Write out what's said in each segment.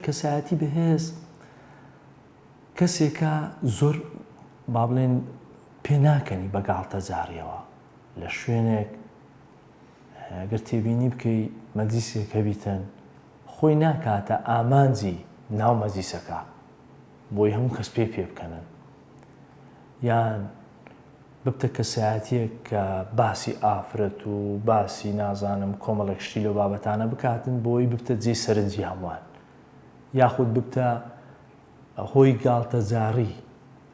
کەسایەتی بەهێز کەسێکە زۆر با بڵێن پێ ناکەنی بە گاڵتەجاریەوە لە شوێنێک ئەگەر تێبینی بکەی مەجلیسێک هەبیتن خۆی ناکاتە ئامانجی ناو مەجلیسەکە بۆی هەموو کەس پێ بکەنن یان ببتە کەسایەتیەک کە باسی ئافرەت و باسی نازانم کۆمەڵێک شتی لەو بابەتانە بکاتن بۆی ببتە جێی سەرنجی هەمووان یاخود ببتە هۆی گاڵتەجاری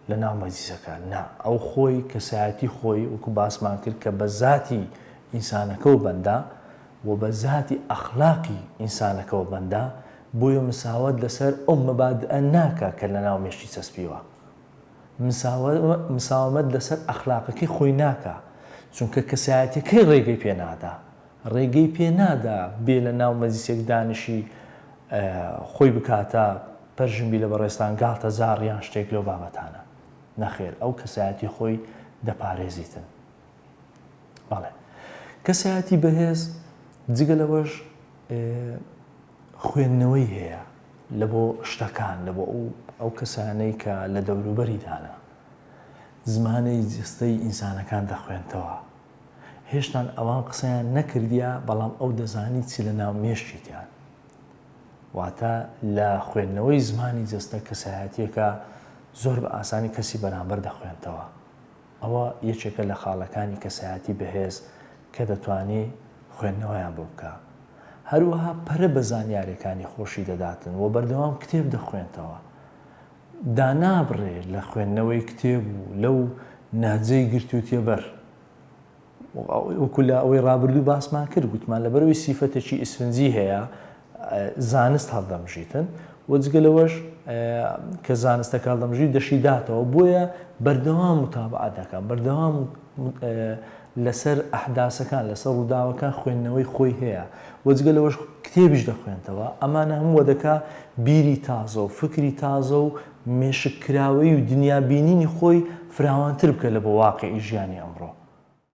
لە ناو مەجلیسەکە نا ئەو خۆی کەسایەتی خۆی وەکو باسمان کرد کە بە ذاتی ئینسانەکە و بەندە و بە ذاتی ئەخلاقی ئینسانەکە و بەندە بۆیە مساوات لەسەر ئەو مەبادئە ناکە کە لە ناو مێشتی چەسپیوە مساومەت لەسەر ئەخلاقەکەی خۆی ناکە چونکە کەسایەتەکەی ڕێگەی پێنادا ڕێگەی پێنادا بێ لە ناو مەجلیسێک دانیشی خۆی بکاتە پەرژنبی لە بەڕێستان گاڵتەجار یان شتێک لەو بابەتانە نەخێر ئەو کەسایەتی خۆی دەپارێزیتن بەڵێ کەسایەتی بەهێز جگە لەوەش خوێندنەوەی هەیە لە بۆ شتەکان لە بۆ ئەو کەسانەی کە لە دەوروبەریدانە زمانەی جستەی ئینسانەکان دەخوێنتەوە هێشتان ئەوان قسەیان نەکردیە بەڵام ئەو دەزانی چی لە ناو مێشتیان واتە لە خوێندنەوەی زمانی جستە کەسایەتیەکە زۆر بە ئاسانی کەسی بەرامبەر دەخوێنتەوە ئەوە یەکێکە لە خاڵەکانی کەسایەتی بەهێز کە دەتوانێت خوێندنەوەیان بۆ بکە هەروەها پەرە بە زانیاریەکانی خۆشی دەداتن و بەردەوام کتێب دەخوێنتەوە دانابڕێ لە خوێندنەوەی کتێب و لەو ناجەی گرت و تێبەر وەکو لە ئەوەی ڕابردوو باسمان کرد گوتمان لەبەرەوەی سیفەتێکی ئیسفنجی هەیە زانست هەڵدەمژیتن و جگە لەوەش کە زانستەکە هەڵدەمژی دەشی داتەوە بۆیە بەردەوام متابعەت دەکەن بەردەوام لەسەر ئەحداسەکان لەسەر ڕووداوەکان خوێندنەوەی خۆی هەیە وەجگە لەوەش کتێبیش دەخوێنتەوە ئەمانە هەموو دەکا بیری تازە و فکری تازە و مێشکراوەی و دنیابینینی خۆی فراوانتر بکە لە بۆ واقعی ژیانی ئەمڕۆ